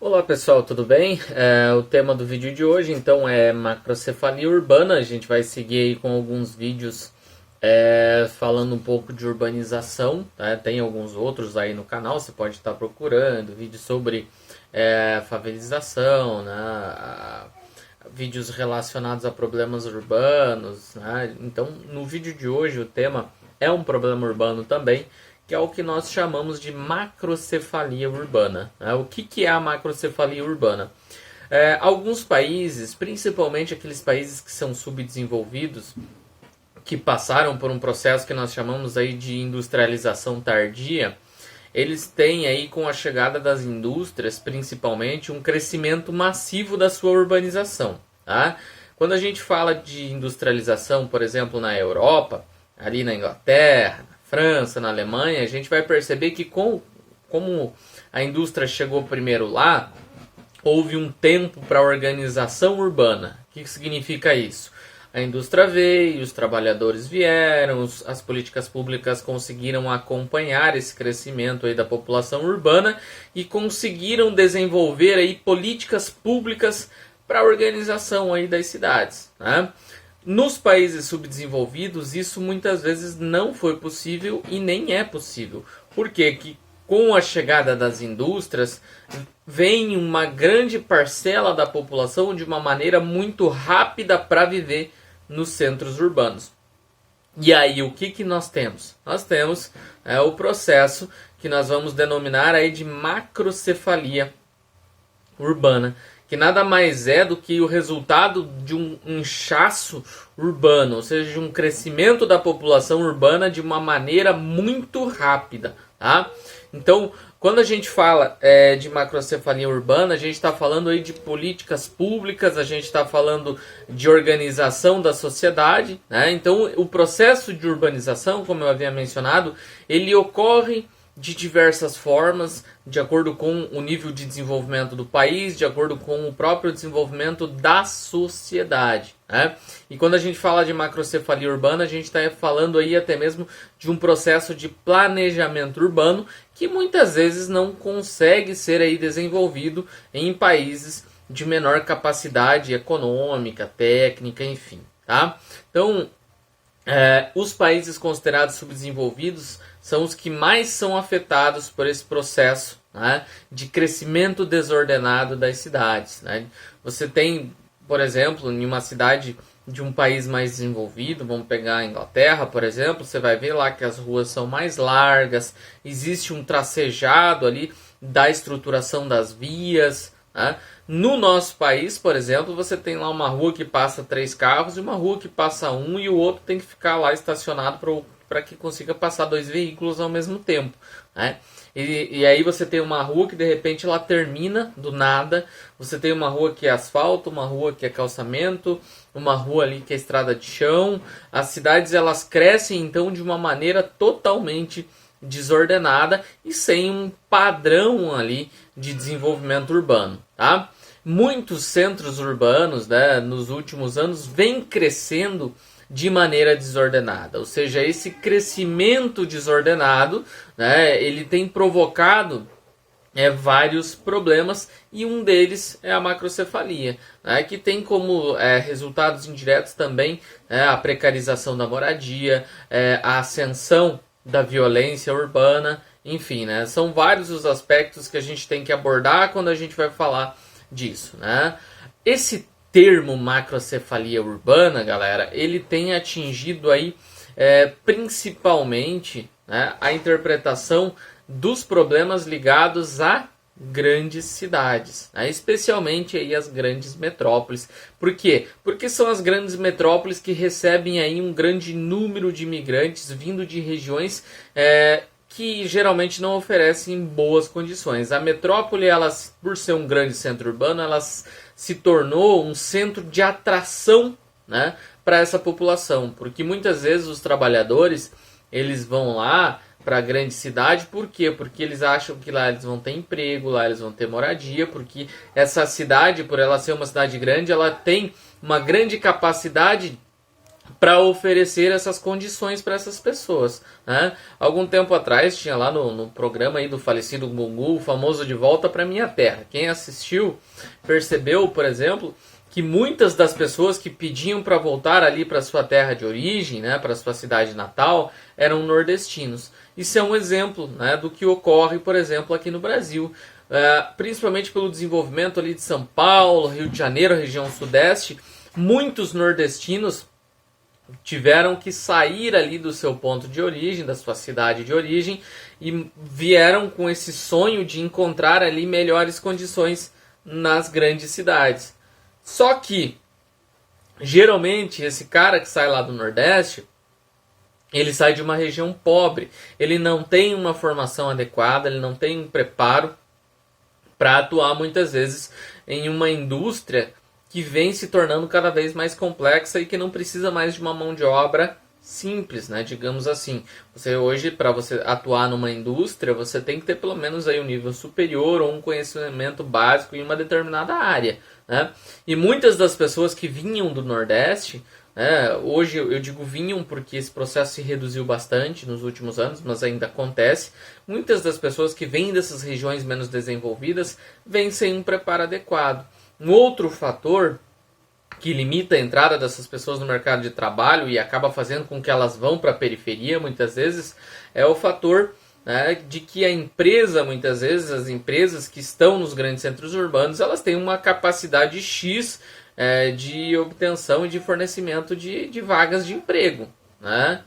Olá pessoal, tudo bem? O tema do vídeo de hoje então é macrocefalia urbana. A gente vai seguir aí com alguns vídeos falando um pouco de urbanização, tá? Tem alguns outros aí no canal, você pode estar procurando vídeos sobre favelização, né? Vídeos relacionados a problemas urbanos, né? Então no vídeo de hoje o tema é um problema urbano também, que é o que nós chamamos de macrocefalia urbana. O que é a macrocefalia urbana? Alguns países, principalmente aqueles países que são subdesenvolvidos, que passaram por um processo que nós chamamos aí de industrialização tardia, eles têm aí, com a chegada das indústrias, principalmente, um crescimento massivo da sua urbanização. Tá? Quando a gente fala de industrialização, por exemplo, na Europa, ali na Inglaterra, França, na Alemanha, a gente vai perceber que como a indústria chegou primeiro lá, houve um tempo para a organização urbana. O que significa isso? A indústria veio, os trabalhadores vieram, as políticas públicas conseguiram acompanhar esse crescimento aí da população urbana e conseguiram desenvolver aí políticas públicas para a organização aí das cidades, né? Nos países subdesenvolvidos, isso muitas vezes não foi possível e nem é possível. Por quê? Que com a chegada das indústrias, vem uma grande parcela da população de uma maneira muito rápida para viver nos centros urbanos. E aí, o que nós temos? Nós temos o processo que nós vamos denominar aí de macrocefalia urbana, que nada mais é do que o resultado de um inchaço urbano, ou seja, de um crescimento da população urbana de uma maneira muito rápida, tá? Então, quando a gente fala de macrocefalia urbana, a gente está falando aí de políticas públicas, a gente está falando de organização da sociedade, né? Então, o processo de urbanização, como eu havia mencionado, ele ocorre de diversas formas, de acordo com o nível de desenvolvimento do país, de acordo com o próprio desenvolvimento da sociedade, né? E quando a gente fala de macrocefalia urbana, a gente está falando aí até mesmo de um processo de planejamento urbano que muitas vezes não consegue ser aí desenvolvido em países de menor capacidade econômica, técnica, enfim, tá? Então, os países considerados subdesenvolvidos são os que mais são afetados por esse processo, né, de crescimento desordenado das cidades, né? Você tem, por exemplo, em uma cidade de um país mais desenvolvido, vamos pegar a Inglaterra, por exemplo, você vai ver lá que as ruas são mais largas, existe um tracejado ali da estruturação das vias, né? No nosso país, por exemplo, você tem lá uma rua que passa 3 carros e uma rua que passa um e o outro tem que ficar lá estacionado para que consiga passar 2 veículos ao mesmo tempo, né? E aí você tem uma rua que de repente ela termina do nada, você tem uma rua que é asfalto, uma rua que é calçamento, uma rua ali que é estrada de chão. As cidades elas crescem então de uma maneira totalmente desordenada e sem um padrão ali de desenvolvimento urbano, tá? Muitos centros urbanos, né, nos últimos anos vêm crescendo de maneira desordenada, ou seja, esse crescimento desordenado, né, ele tem provocado vários problemas e um deles é a macrocefalia, né, que tem como resultados indiretos também a precarização da moradia, a ascensão da violência urbana, enfim, né, são vários os aspectos que a gente tem que abordar quando a gente vai falar disso, né? Esse termo macrocefalia urbana, galera, ele tem atingido aí principalmente, né, a interpretação dos problemas ligados a grandes cidades, né, especialmente aí as grandes metrópoles. Por quê? Porque são as grandes metrópoles que recebem aí um grande número de imigrantes vindo de regiões que geralmente não oferecem boas condições. A metrópole, ela, por ser um grande centro urbano, ela se tornou um centro de atração, né, para essa população, porque muitas vezes os trabalhadores eles vão lá para a grande cidade. Por quê? Porque eles acham que lá eles vão ter emprego, lá eles vão ter moradia, porque essa cidade, por ela ser uma cidade grande, ela tem uma grande capacidade para oferecer essas condições para essas pessoas, né? Algum tempo atrás tinha lá no programa aí do falecido Gugu, o famoso De Volta para Minha Terra. Quem assistiu percebeu, por exemplo, que muitas das pessoas que pediam para voltar ali para sua terra de origem, né, para sua cidade natal, eram nordestinos. Isso é um exemplo, né, do que ocorre, por exemplo, aqui no Brasil. Principalmente pelo desenvolvimento ali de São Paulo, Rio de Janeiro, região sudeste, muitos nordestinos tiveram que sair ali do seu ponto de origem, da sua cidade de origem, e vieram com esse sonho de encontrar ali melhores condições nas grandes cidades. Só que, geralmente, esse cara que sai lá do Nordeste, ele sai de uma região pobre, ele não tem uma formação adequada, ele não tem um preparo para atuar muitas vezes em uma indústria que vem se tornando cada vez mais complexa e que não precisa mais de uma mão de obra simples, né? Digamos assim. Você hoje, para você atuar numa indústria, você tem que ter pelo menos aí um nível superior ou um conhecimento básico em uma determinada área, né? E muitas das pessoas que vinham do Nordeste, né, hoje eu digo vinham porque esse processo se reduziu bastante nos últimos anos, mas ainda acontece. Muitas das pessoas que vêm dessas regiões menos desenvolvidas vêm sem um preparo adequado. Um outro fator que limita a entrada dessas pessoas no mercado de trabalho e acaba fazendo com que elas vão para a periferia muitas vezes é o fator, né, de que a empresa, muitas vezes, as empresas que estão nos grandes centros urbanos, elas têm uma capacidade X de obtenção e de fornecimento de vagas de emprego, né?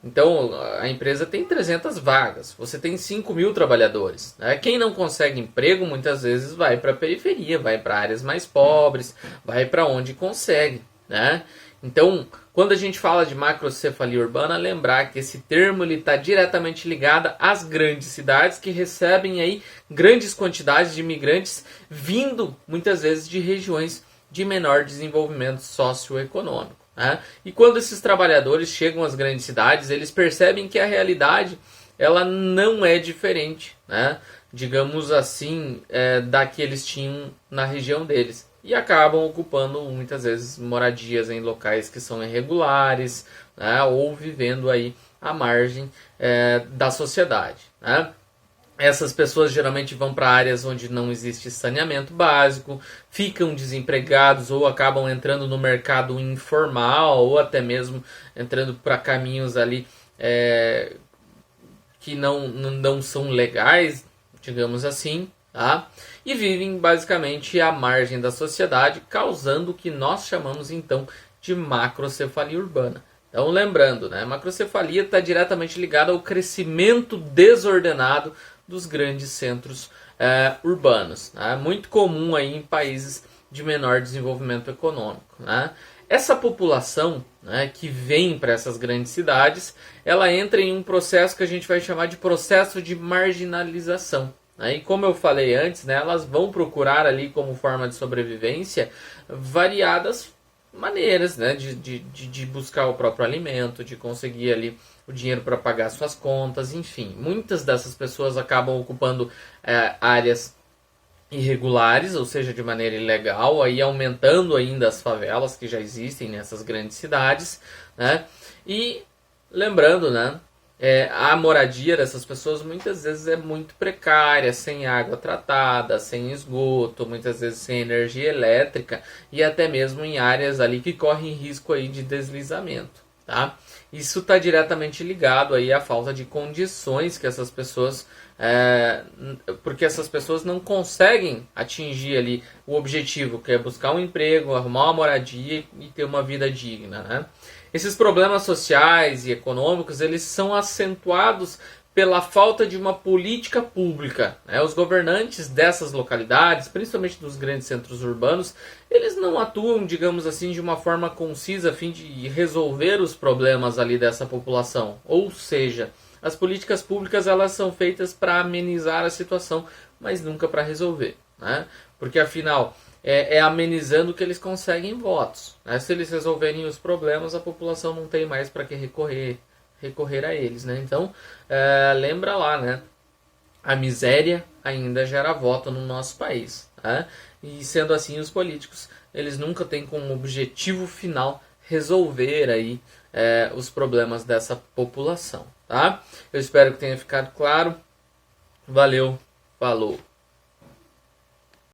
Então, a empresa tem 300 vagas, você tem 5.000 trabalhadores, né? Quem não consegue emprego, muitas vezes vai para a periferia, vai para áreas mais pobres, vai para onde consegue, né? Então, quando a gente fala de macrocefalia urbana, lembrar que esse termo está diretamente ligado às grandes cidades que recebem aí grandes quantidades de imigrantes vindo, muitas vezes, de regiões de menor desenvolvimento socioeconômico. Né? E quando esses trabalhadores chegam às grandes cidades, eles percebem que a realidade ela não é diferente, né? Digamos assim, da que eles tinham na região deles. E acabam ocupando muitas vezes moradias em locais que são irregulares, né? Ou vivendo aí à margem da sociedade. Né? Essas pessoas geralmente vão para áreas onde não existe saneamento básico, ficam desempregados ou acabam entrando no mercado informal ou até mesmo entrando para caminhos ali que não são legais, digamos assim, tá? E vivem basicamente à margem da sociedade, causando o que nós chamamos então de macrocefalia urbana. Então, lembrando, né, macrocefalia está diretamente ligada ao crescimento desordenado dos grandes centros urbanos. Né? Muito comum aí em países de menor desenvolvimento econômico. Né? Essa população, né, que vem para essas grandes cidades, ela entra em um processo que a gente vai chamar de processo de marginalização. Né? E como eu falei antes, né, elas vão procurar ali como forma de sobrevivência variadas maneiras, né, de buscar o próprio alimento, de conseguir ali o dinheiro para pagar suas contas, enfim. Muitas dessas pessoas acabam ocupando áreas irregulares, ou seja, de maneira ilegal, aí aumentando ainda as favelas que já existem nessas grandes cidades, né? E lembrando, né, a moradia dessas pessoas muitas vezes é muito precária, sem água tratada, sem esgoto, muitas vezes sem energia elétrica e até mesmo em áreas ali que correm risco aí de deslizamento, tá? Isso está diretamente ligado aí à falta de condições que essas pessoas, porque essas pessoas não conseguem atingir ali o objetivo, que é buscar um emprego, arrumar uma moradia e ter uma vida digna, né? Esses problemas sociais e econômicos, eles são acentuados pela falta de uma política pública. Né? Os governantes dessas localidades, principalmente dos grandes centros urbanos, eles não atuam, digamos assim, de uma forma concisa a fim de resolver os problemas ali dessa população. Ou seja, as políticas públicas elas são feitas para amenizar a situação, mas nunca para resolver. Né? Porque afinal, amenizando que eles conseguem votos. Né? Se eles resolverem os problemas, a população não tem mais para que recorrer a eles. Né? Então, lembra lá, né? A miséria ainda gera voto no nosso país. Né? E sendo assim, os políticos eles nunca têm como objetivo final resolver aí os problemas dessa população, tá? Eu espero que tenha ficado claro. Valeu, falou!